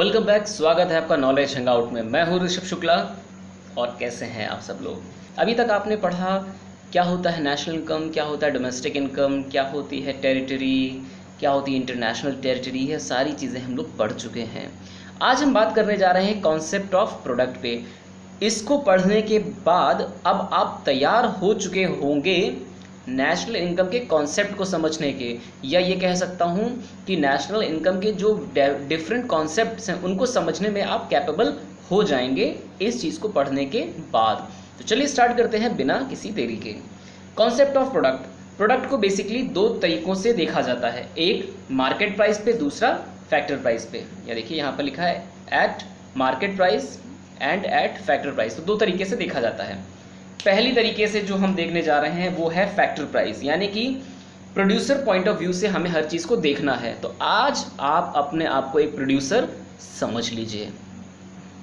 Welcome back. स्वागत है आपका नॉलेज हैंगआउट में। मैं हूँ ऋषभ शुक्ला। और कैसे हैं आप सब लोग? अभी तक आपने पढ़ा क्या होता है नेशनल इनकम, क्या होता है डोमेस्टिक इनकम, क्या होती है टेरिटरी, क्या होती है इंटरनेशनल टेरिटरी। ये सारी चीज़ें हम लोग पढ़ चुके हैं। आज हम बात करने जा रहे हैं कॉन्सेप्ट ऑफ प्रोडक्ट पे। इसको पढ़ने के बाद अब आप तैयार हो चुके होंगे नेशनल इनकम के कॉन्सेप्ट को समझने के, या ये कह सकता हूँ कि नेशनल इनकम के जो डिफरेंट कॉन्सेप्ट्स हैं उनको समझने में आप कैपेबल हो जाएंगे इस चीज़ को पढ़ने के बाद। तो चलिए स्टार्ट करते हैं बिना किसी देरी के। कॉन्सेप्ट ऑफ प्रोडक्ट को बेसिकली दो तरीक़ों से देखा जाता है, एक मार्केट प्राइस पे, दूसरा फैक्टर प्राइस पे। या देखिए यहाँ पर लिखा है eight market price and eight factor price. तो दो तरीके से देखा जाता है। पहली तरीके से जो हम देखने जा रहे हैं वो है फैक्टर प्राइस, यानी कि प्रोड्यूसर पॉइंट ऑफ व्यू से हमें हर चीज़ को देखना है। तो आज आप अपने आप को एक प्रोड्यूसर समझ लीजिए।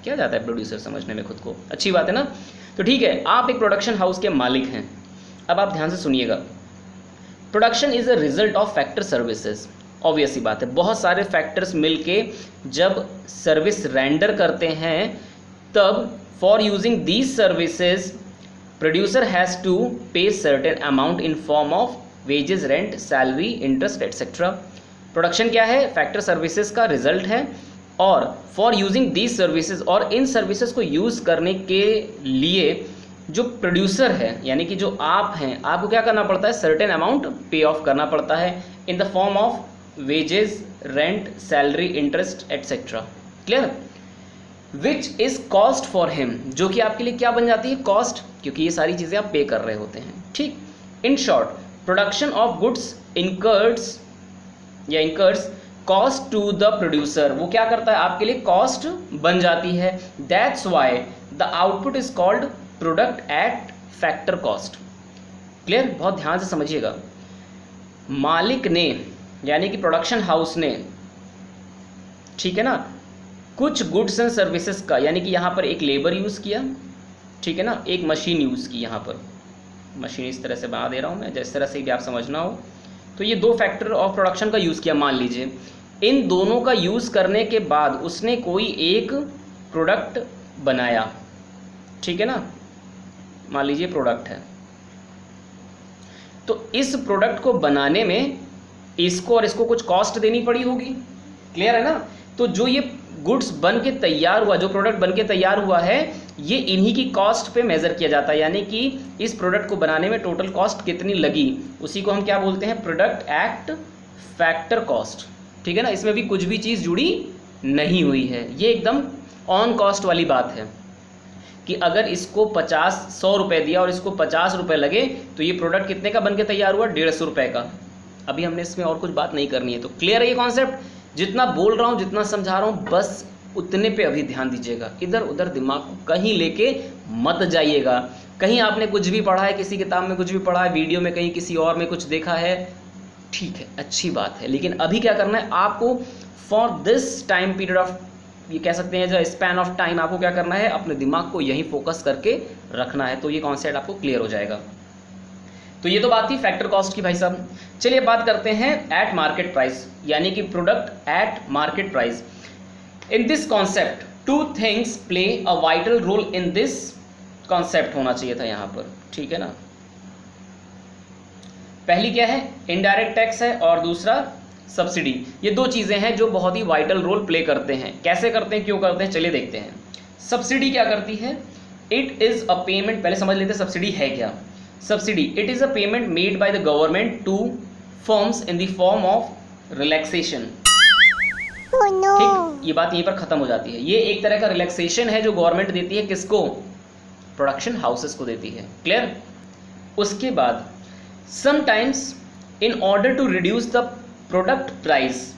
क्या जाता है प्रोड्यूसर समझने में खुद को, अच्छी बात है ना। तो ठीक है, आप एक प्रोडक्शन हाउस के मालिक हैं। अब आप ध्यान से सुनिएगा। Production is a result of factor services. Obvious सी बात है, बहुत सारे फैक्टर्स मिलके जब सर्विस रेंडर करते हैं तब for using these services producer has to pay certain amount in form of wages, rent, salary, interest etc. Production क्या है? फैक्टर सर्विसेज का रिजल्ट है। और फॉर यूजिंग दीज सर्विसेज, और इन सर्विसेज को यूज़ करने के लिए जो प्रोड्यूसर है यानी कि जो आप हैं, आपको क्या करना पड़ता है? सर्टेन अमाउंट पे ऑफ करना पड़ता है इन the form of wages, rent, salary, interest etcetera. Clear? Which is cost for him, जो कि आपके लिए क्या बन जाती है? कॉस्ट, क्योंकि ये सारी चीज़ें आप पे कर रहे होते हैं। ठीक। In short, production of goods incurs cost to the producer. वो क्या करता है? आपके लिए कॉस्ट बन जाती है। That's why the output is called product at factor cost. Clear? बहुत ध्यान से समझिएगा। मालिक ने यानी कि प्रोडक्शन हाउस ने, ठीक है ना, कुछ गुड्स एंड सर्विसेज का, यानी कि यहाँ पर एक लेबर यूज़ किया, ठीक है ना, एक मशीन यूज़ की। यहाँ पर मशीन इस तरह से बना दे रहा हूँ मैं, जिस तरह से भी आप समझना हो। तो ये दो फैक्टर ऑफ प्रोडक्शन का यूज़ किया मान लीजिए। इन दोनों का यूज़ करने के बाद उसने कोई एक प्रोडक्ट बनाया, ठीक है ना, मान लीजिए प्रोडक्ट है। तो इस प्रोडक्ट को बनाने में इसको और इसको कुछ कॉस्ट देनी पड़ी होगी। क्लियर है ना? तो जो ये गुड्स बन के तैयार हुआ, जो प्रोडक्ट बन के तैयार हुआ है, ये इन्हीं की कॉस्ट पे मेज़र किया जाता है। यानी कि इस प्रोडक्ट को बनाने में टोटल कॉस्ट कितनी लगी, उसी को हम क्या बोलते हैं? Product at factor cost. ठीक है ना? इसमें भी कुछ भी चीज़ जुड़ी नहीं हुई है। ये एकदम ऑन कॉस्ट वाली बात है कि अगर इसको 100 रुपये दिया और इसको 50 रुपये लगे तो ये प्रोडक्ट कितने का बन के तैयार हुआ? 150 रुपये का। अभी हमने इसमें और कुछ बात नहीं करनी है। तो क्लियर है ये कॉन्सेप्ट? जितना बोल रहा हूँ, जितना समझा रहा हूँ, बस उतने पे अभी ध्यान दीजिएगा। इधर उधर दिमाग को कहीं लेके मत जाइएगा। कहीं आपने कुछ भी पढ़ा है, किसी किताब में कुछ भी पढ़ा है, वीडियो में कहीं किसी और में कुछ देखा है, ठीक है, अच्छी बात है, लेकिन अभी क्या करना है आपको? For this time period of, ये कह सकते हैं जो स्पैन ऑफ टाइम, आपको क्या करना है? अपने दिमाग को यहीं फोकस करके रखना है। तो ये कॉन्सेप्ट आपको क्लियर हो जाएगा। तो ये तो बात थी फैक्टर कॉस्ट की भाई साहब। चलिए बात करते हैं एट मार्केट प्राइस, यानी कि product at market price. In this concept two things play a vital role in this concept होना चाहिए था यहाँ पर, ठीक है ना। पहली क्या है? इनडायरेक्ट टैक्स है, और दूसरा सब्सिडी। ये दो चीज़ें हैं जो बहुत ही वाइटल रोल प्ले करते हैं। कैसे करते हैं, क्यों करते हैं, चलिए देखते हैं। सब्सिडी क्या करती है? It is a payment. पहले समझ लेते हैं सब्सिडी है क्या। Subsidy, it is a payment made by the government to firms in the form of relaxation. ठीक, ये बात यहीं पर खत्म हो जाती है। ये एक तरह का रिलैक्सेशन है जो गवर्नमेंट देती है किसको? प्रोडक्शन हाउसेस को देती है। क्लियर? उसके बाद sometimes in order to reduce the product price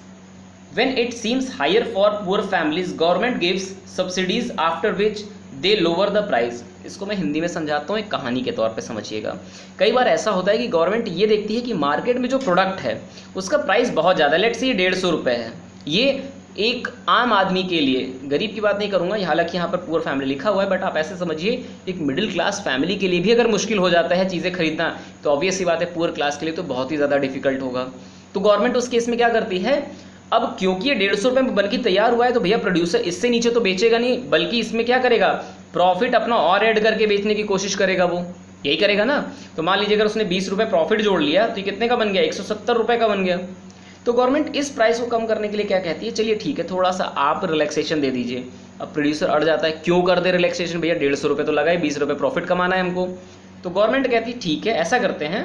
when it seems higher for poor families, government gives subsidies after which they lower the price. इसको मैं हिंदी में समझाता हूँ, एक कहानी के तौर पे समझिएगा। कई बार ऐसा होता है कि गवर्नमेंट ये देखती है कि मार्केट में जो प्रोडक्ट है उसका प्राइस बहुत ज़्यादा, लेट्स से 150 रुपये है। ये एक आम आदमी के लिए, गरीब की बात नहीं करूँगा, हालांकि यहाँ पर पुअर फैमिली लिखा हुआ है, बट आप ऐसे समझिए एक मिडिल क्लास फैमिली के लिए भी अगर मुश्किल हो जाता है चीज़ें खरीदना, तो ऑब्वियस सी बात है पुअर क्लास के लिए तो बहुत ही ज़्यादा डिफिकल्ट होगा। तो गवर्नमेंट उस केस में क्या करती है? अब क्योंकि ये 150 रुपये में बनके तैयार हुआ है तो भैया प्रोड्यूसर इससे नीचे तो बेचेगा नहीं, बल्कि इसमें क्या करेगा, प्रॉफिट अपना और ऐड करके बेचने की कोशिश करेगा, वो यही करेगा ना। तो मान लीजिए अगर उसने 20 रुपये प्रॉफिट जोड़ लिया तो ये कितने का बन गया, 170 रुपये का बन गया। तो गवर्नमेंट इस प्राइस को कम करने के लिए क्या कहती है, चलिए ठीक है थोड़ा सा आप रिलैक्सेशन दे दीजिए। अब प्रोड्यूसर अड़ जाता है, क्यों कर दे रिलैक्सेशन भैया, 150 रुपये तो लगाए, 20 रुपये प्रॉफिट कमाना है हमको। तो गवर्नमेंट कहती है ठीक है ऐसा करते हैं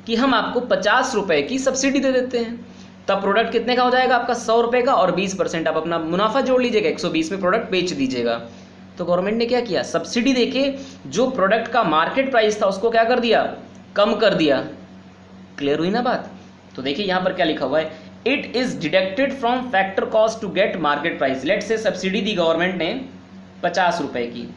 कि हम आपको 50 रुपये की सब्सिडी दे देते हैं। तब प्रोडक्ट कितने का हो जाएगा आपका, 100 रुपये का, और 20% आप अपना मुनाफा जोड़ लीजिएगा, 120 में प्रोडक्ट बेच दीजिएगा। तो गवर्नमेंट ने क्या किया, सब्सिडी देके जो प्रोडक्ट का मार्केट प्राइस था उसको क्या कर दिया, कम कर दिया। क्लियर हुई ना बात। तो देखिए यहाँ पर क्या लिखा हुआ है, it is deducted from factor cost to get market price. Let से सब्सिडी दी गवर्नमेंट ने 50 रुपये की,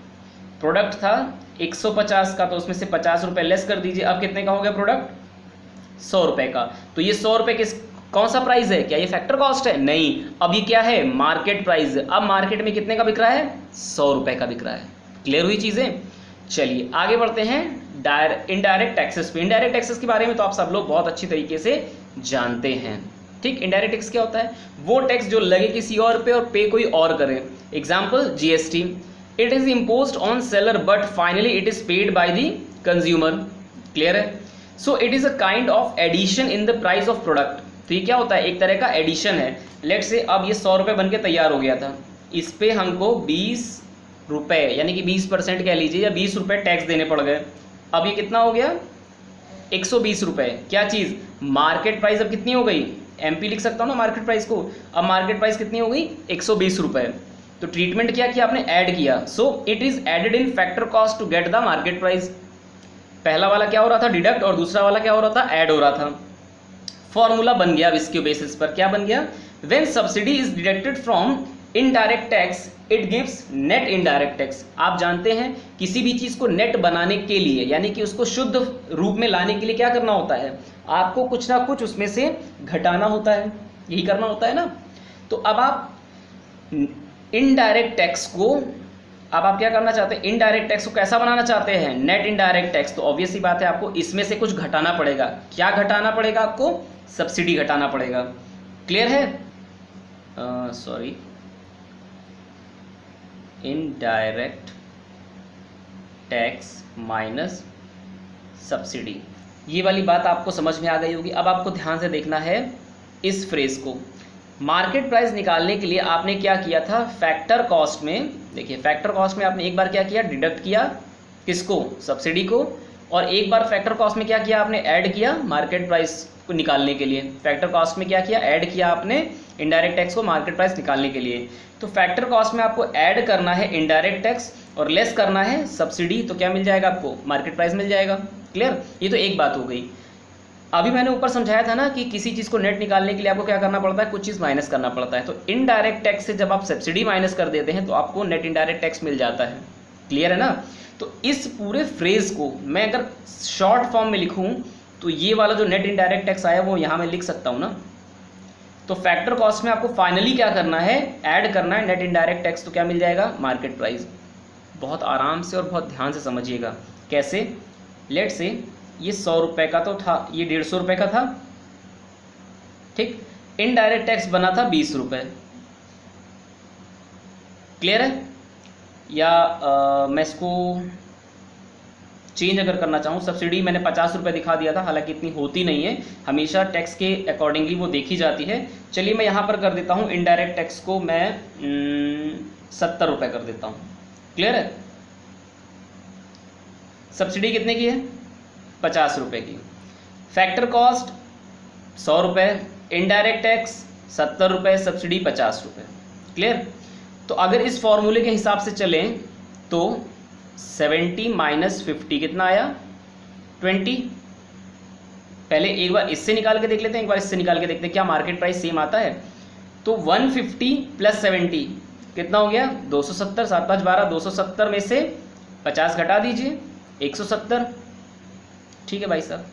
प्रोडक्ट था 150 का, तो उसमें से 50 रुपये लेस कर दीजिए, अब कितने का हो गया प्रोडक्ट, 100 रुपये का। तो ये 100 रुपये किस कौन सा प्राइस है, क्या ये फैक्टर कॉस्ट है, नहीं, अब ये क्या है, मार्केट प्राइस। अब मार्केट में कितने का बिक रहा है, 100 रुपये का बिक रहा है। क्लियर हुई चीज़ें। चलिए आगे बढ़ते हैं इनडायरेक्ट टैक्सेस पे। इनडायरेक्ट टैक्सेस के बारे में तो आप सब लोग बहुत अच्छी तरीके से जानते हैं, ठीक। इनडायरेक्ट टैक्स क्या होता है, वो टैक्स जो लगे किसी और पे और पे कोई और करे। Example GST, it is imposed on seller but finally it is paid by the consumer. Clear है। So it is a kind of addition in the price of product. तो ये क्या होता है, एक तरह का एडिशन है। लेट से अब ये 100 रुपये बन के तैयार हो गया था, इस पे हमको 20 रुपये यानी कि 20% कह लीजिए या 20 रुपये टैक्स देने पड़ गए। अब ये कितना हो गया, 120 रुपये। क्या चीज़, मार्केट प्राइस अब कितनी हो गई, एमपी लिख सकता हूँ ना मार्केट प्राइस को। अब मार्केट प्राइस कितनी हो गई, 120 रुपये। तो ट्रीटमेंट क्या किया आपने, ऐड किया। So it is added in factor cost to get the market price. पहला वाला क्या हो रहा था, डिडक्ट, और दूसरा वाला क्या हो रहा था, ऐड हो रहा था। फॉर्मूला बन गया अब इसके बेसिस पर, क्या बन गया, when subsidy is deducted from indirect tax it gives net indirect tax. आप जानते हैं किसी भी चीज़ को नेट बनाने के लिए यानी कि उसको शुद्ध रूप में लाने के लिए क्या करना होता है, आपको कुछ ना कुछ उसमें से घटाना होता है, यही करना होता है ना। तो अब आप इनडायरेक्ट टैक्स को, अब आप क्या करना चाहते हैं, इनडायरेक्ट टैक्स को कैसा बनाना चाहते हैं, नेट इनडायरेक्ट टैक्स। तो ऑब्वियस सी बात है आपको इसमें से कुछ घटाना पड़ेगा। क्या घटाना पड़ेगा आपको, सब्सिडी घटाना पड़ेगा। क्लियर है। Sorry, indirect tax minus subsidy, ये वाली बात आपको समझ में आ गई होगी। अब आपको ध्यान से देखना है इस फ्रेज को। मार्केट प्राइस निकालने के लिए आपने क्या किया था, फैक्टर कॉस्ट में, देखिए फैक्टर कॉस्ट में आपने एक बार क्या किया, डिडक्ट किया किसको, सब्सिडी को, और एक बार फैक्टर कॉस्ट में क्या किया आपने, ऐड किया मार्केट प्राइस को निकालने के लिए। फैक्टर कॉस्ट में क्या किया, ऐड किया आपने इनडायरेक्ट टैक्स को मार्केट प्राइस निकालने के लिए। तो फैक्टर कॉस्ट में आपको ऐड करना है इनडायरेक्ट टैक्स और लेस करना है सब्सिडी, तो क्या मिल जाएगा आपको, मार्केट प्राइस मिल जाएगा। क्लियर, ये तो एक बात हो गई। अभी मैंने ऊपर समझाया था ना कि किसी चीज़ को नेट निकालने के लिए आपको क्या करना पड़ता है, कुछ चीज़ माइनस करना पड़ता है। तो इनडायरेक्ट टैक्स से जब आप सब्सिडी माइनस कर देते हैं तो आपको नेट इनडायरेक्ट टैक्स मिल जाता है। क्लियर है ना। तो इस पूरे फ्रेज को मैं अगर शॉर्ट फॉर्म में लिखूं तो ये वाला जो नेट इनडायरेक्ट टैक्स आया वो यहाँ मैं लिख सकता हूँ ना। तो फैक्टर कॉस्ट में आपको फाइनली क्या करना है, ऐड करना है नेट इनडायरेक्ट टैक्स, तो क्या मिल जाएगा, मार्केट प्राइस। बहुत आराम से और बहुत ध्यान से समझिएगा कैसे। लेट से ये 100 रुपये का तो था, ये 150 रुपये का था, ठीक। इनडायरेक्ट टैक्स बना था 20 रुपये। क्लियर है। या मैं इसको चेंज अगर करना चाहूँ, सब्सिडी मैंने 50 रुपये दिखा दिया था, हालांकि इतनी होती नहीं है, हमेशा टैक्स के अकॉर्डिंगली वो देखी जाती है। चलिए मैं यहाँ पर कर देता हूँ इनडायरेक्ट टैक्स को मैं 70 रुपये कर देता हूँ। क्लियर है। सब्सिडी कितने की है, 50 रुपये की। फैक्टर कॉस्ट 100 रुपये, इनडायरेक्ट टैक्स 70 रुपये, सब्सिडी 50 रुपये। क्लियर। तो अगर इस फॉर्मूले के हिसाब से चलें तो 70 माइनस 50 कितना आया, 20। पहले एक बार इससे निकाल के देख लेते हैं, एक बार इससे निकाल के देखते हैं क्या मार्केट प्राइस सेम आता है। तो 150 प्लस 70 कितना हो गया, 270। 7 5 12, 270 में से 50 घटा दीजिए, 170। ठीक है भाई साहब,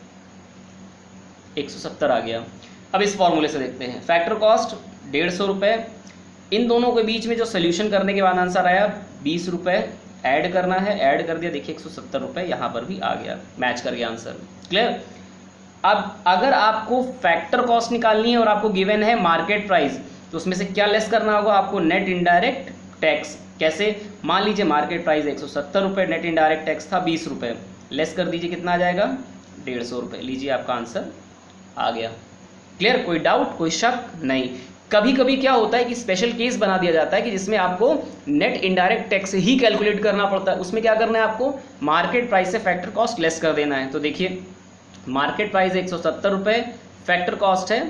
170 आ गया। अब इस फॉर्मूले से देखते हैं, फैक्टर कॉस्ट 150 रुपये, इन दोनों के बीच में जो सोल्यूशन करने के बाद आंसर आया 20 रुपये, ऐड करना है, ऐड कर दिया, देखिए 170 रुपये, यहाँ पर भी आ गया, मैच कर गया आंसर। क्लियर। अब अगर आपको फैक्टर कॉस्ट निकालनी है और आपको गिवन है मार्केट प्राइस, तो उसमें से क्या लेस करना होगा आपको? Net indirect tax. कैसे? मान लीजिए मार्केट प्राइस 170 रुपये, नेट इनडायरेक्ट टैक्स था 20 रुपये, लेस कर दीजिए, कितना आ जाएगा? 150 रुपये। लीजिए आपका आंसर आ गया। क्लियर? कोई डाउट, कोई शक नहीं। कभी कभी क्या होता है कि स्पेशल केस बना दिया जाता है कि जिसमें आपको नेट इनडायरेक्ट टैक्स ही कैलकुलेट करना पड़ता है। उसमें क्या करना है आपको? मार्केट प्राइस से फैक्टर कॉस्ट लेस कर देना है। तो देखिए मार्केट प्राइस 170 रुपये, फैक्टर कॉस्ट है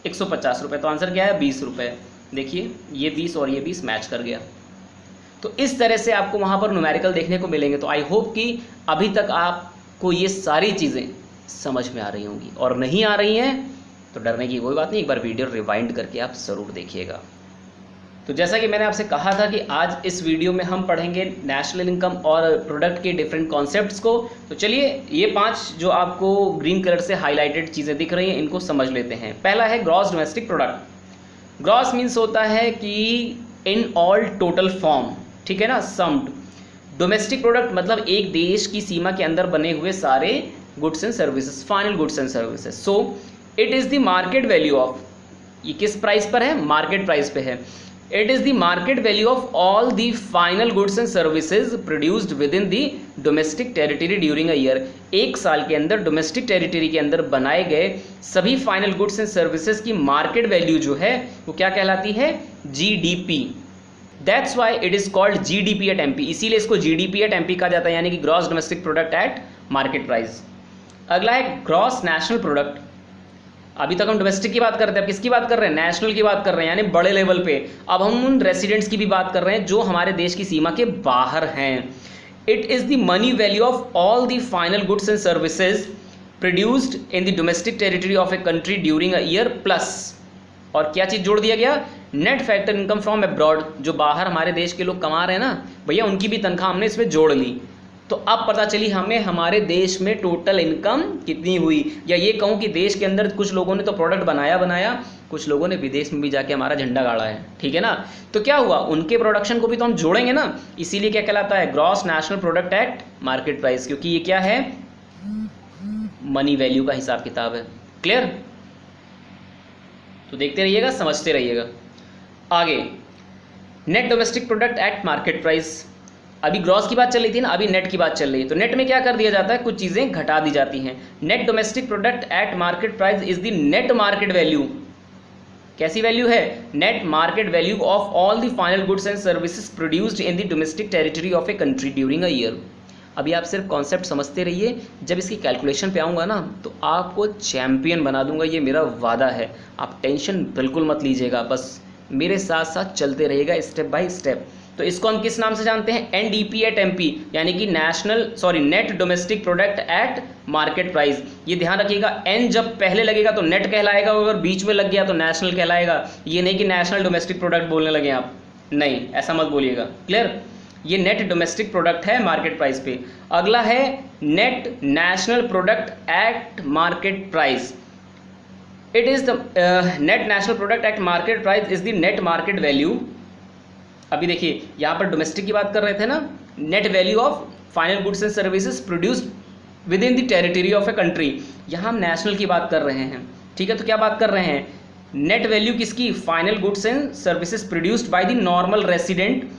150 रुपये, तो आंसर क्या है? 20 रुपये। देखिए ये 20 और ये 20 मैच कर गया। तो इस तरह से आपको वहाँ पर न्यूमेरिकल देखने को मिलेंगे। तो आई होप कि अभी तक आपको ये सारी चीज़ें समझ में आ रही होंगी, और नहीं आ रही हैं तो डरने की कोई बात नहीं, एक बार वीडियो रिवाइंड करके आप ज़रूर देखिएगा। तो जैसा कि मैंने आपसे कहा था कि आज इस वीडियो में हम पढ़ेंगे नेशनल इनकम और प्रोडक्ट के डिफरेंट कॉन्सेप्ट्स को। तो चलिए ये 5 जो आपको ग्रीन कलर से हाईलाइटेड चीज़ें दिख रही हैं इनको समझ लेते हैं। पहला है gross domestic product. Gross means होता है कि इन ऑल टोटल फॉर्म, ठीक है ना, सम्ड। डोमेस्टिक प्रोडक्ट मतलब एक देश की सीमा के अंदर बने हुए सारे goods and services, final goods and services. So it is the market value of, ये किस प्राइस पर है? मार्केट प्राइस पे है। It is the market value of all the final goods and services produced with in the domestic territory during a year. एक साल के अंदर डोमेस्टिक टेरिटरी के अंदर बनाए गए सभी फाइनल गुड्स एंड सर्विसेज की मार्केट वैल्यू जो है वो क्या कहलाती है? GDP। That's why it is called GDP at MP, इसीलिए इसको GDP एट MP कहा जाता है, यानी कि gross domestic product at market price. अगला है ग्रॉस नेशनल प्रोडक्ट। अभी तक हम डोमेस्टिक की बात करते हैं, अब किसकी बात कर रहे हैं? नेशनल की बात कर रहे हैं, यानी बड़े लेवल पे। अब हम उन रेसिडेंट्स की भी बात कर रहे हैं जो हमारे देश की सीमा के बाहर हैं। It is the money value of all the final goods and services produced in the domestic territory of a country during a year, plus और क्या चीज़ जोड़ दिया गया? Net factor income from abroad. जो बाहर हमारे देश के लोग कमा रहे हैं ना भैया, उनकी भी तनख्वाह हमने इसमें जोड़ ली। तो अब पता चली हमें हमारे देश में टोटल इनकम कितनी हुई। या ये कहूँ कि देश के अंदर कुछ लोगों ने तो प्रोडक्ट बनाया, कुछ लोगों ने विदेश में भी जाके हमारा झंडा गाड़ा है, ठीक है ना। तो क्या हुआ? उनके प्रोडक्शन को भी तो हम जोड़ेंगे ना, इसीलिए क्या कहलाता है? Gross national product at market price, क्योंकि ये क्या है? मनी वैल्यू का हिसाब किताब है। क्लियर? तो देखते रहिएगा, समझते रहिएगा। आगे net domestic product at market price. अभी ग्रॉस की बात चल रही थी ना, अभी नेट की बात चल रही है। तो नेट में क्या कर दिया जाता है? कुछ चीज़ें घटा दी जाती हैं। Net domestic product at market price is the net market value. कैसी वैल्यू है? Net market value of all the final goods and services produced in the domestic territory of a country during a year. अभी आप सिर्फ concept समझते रहिए, जब इसकी calculation पे आऊँगा ना तो आपको चैम्पियन बना दूंगा, ये मेरा वादा है। आप टेंशन बिल्कुल मत लीजिएगा, बस मेरे साथ साथ चलते रहिएगा स्टेप बाय स्टेप। तो इसको हम किस नाम से जानते हैं? NDP एट MP, यानी कि net domestic product at market price. ये ध्यान रखिएगा, N जब पहले लगेगा तो नेट कहलाएगा, अगर बीच में लग गया तो नेशनल कहलाएगा। ये नहीं कि नेशनल डोमेस्टिक प्रोडक्ट बोलने लगे आप, नहीं, ऐसा मत बोलिएगा। क्लियर? ये नेट डोमेस्टिक प्रोडक्ट है मार्केट प्राइस पे। अगला है net national product at market price. It is the net national product at market price is the net market value. अभी देखिए यहाँ पर डोमेस्टिक की बात कर रहे थे ना, net value of final goods and services produced with in the territory of a country. यहाँ हम नेशनल की बात कर रहे हैं, ठीक है। तो क्या बात कर रहे हैं? नेट वैल्यू किसकी? Final goods and services produced by the normal resident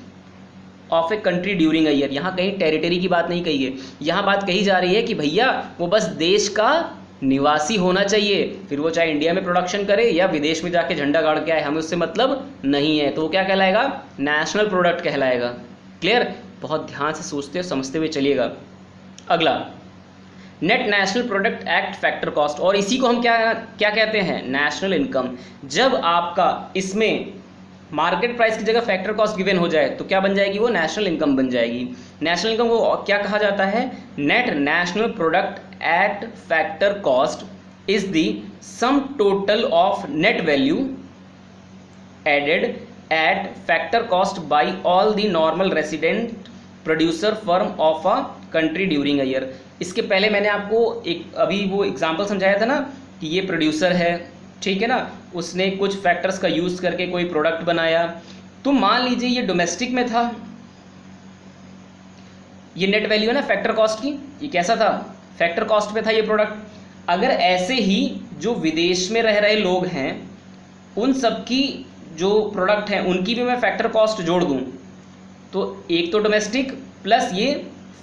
of a country during a year. यहाँ कहीं टेरिटरी की बात नहीं कही है, यहाँ बात कही जा रही है कि भैया वो बस देश का निवासी होना चाहिए, फिर वो चाहे इंडिया में प्रोडक्शन करे या विदेश में जाके झंडा गाड़ के आए, हमें उससे मतलब नहीं है। तो वो क्या कहलाएगा? नेशनल प्रोडक्ट कहलाएगा। क्लियर? बहुत ध्यान से सोचते और समझते हुए चलिएगा। अगला net national product act factor cost, और इसी को हम क्या कहते हैं? National income. जब आपका इसमें मार्केट प्राइस की जगह फैक्टर कॉस्ट गिवन हो जाए तो क्या बन जाएगी? वो नेशनल इनकम बन जाएगी। नेशनल इनकम को क्या कहा जाता है? Net national product at factor cost is the sum total of net value added at factor cost by all the normal resident producer firm of a country during a year. इसके पहले मैंने आपको एक अभी वो एग्जांपल समझाया था ना कि ये प्रोड्यूसर है, ठीक है ना, उसने कुछ फैक्टर्स का यूज़ करके कोई प्रोडक्ट बनाया। तो मान लीजिए ये डोमेस्टिक में था, ये नेट वैल्यू है ना फैक्टर कॉस्ट की, ये कैसा था? फैक्टर कॉस्ट पे था ये प्रोडक्ट। अगर ऐसे ही जो विदेश में रह रहे लोग हैं उन सब की जो प्रोडक्ट हैं उनकी भी मैं फैक्टर कॉस्ट जोड़ दूं तो एक तो डोमेस्टिक प्लस ये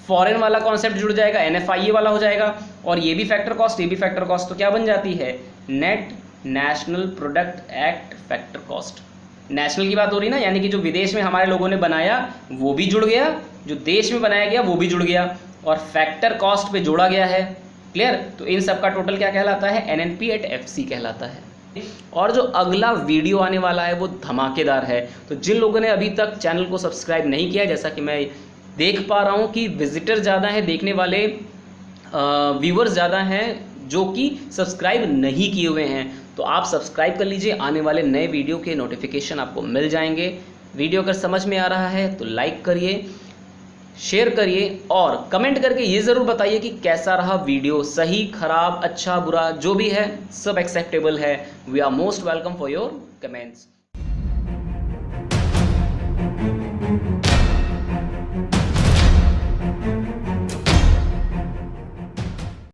फॉरेन वाला कॉन्सेप्ट जुड़ जाएगा, NFIA वाला हो जाएगा, और ये भी फैक्टर कॉस्ट, ये भी फैक्टर कॉस्ट, तो क्या बन जाती है? Net national product act factor cost. National की बात हो रही ना, यानी कि जो विदेश में हमारे लोगों ने बनाया वो भी जुड़ गया, जो देश में बनाया गया वो भी जुड़ गया, और फैक्टर कॉस्ट पे जोड़ा गया है। क्लियर? तो इन सब का टोटल क्या कहलाता है? NNP/FC कहलाता है। और जो अगला वीडियो आने वाला है वो धमाकेदार है। तो जिन लोगों ने अभी तक चैनल को सब्सक्राइब नहीं किया, जैसा कि मैं देख पा रहा हूँ कि विजिटर ज़्यादा है, देखने वाले व्यूवर्स ज़्यादा हैं जो कि सब्सक्राइब नहीं किए हुए हैं, तो आप सब्सक्राइब कर लीजिए, आने वाले नए वीडियो के नोटिफिकेशन आपको मिल जाएंगे। वीडियो अगर समझ में आ रहा है तो लाइक करिए, शेयर करिए और कमेंट करके ये ज़रूर बताइए कि कैसा रहा वीडियो, सही, खराब, अच्छा, बुरा, जो भी है सब एक्सेप्टेबल है। We are most welcome for your comments.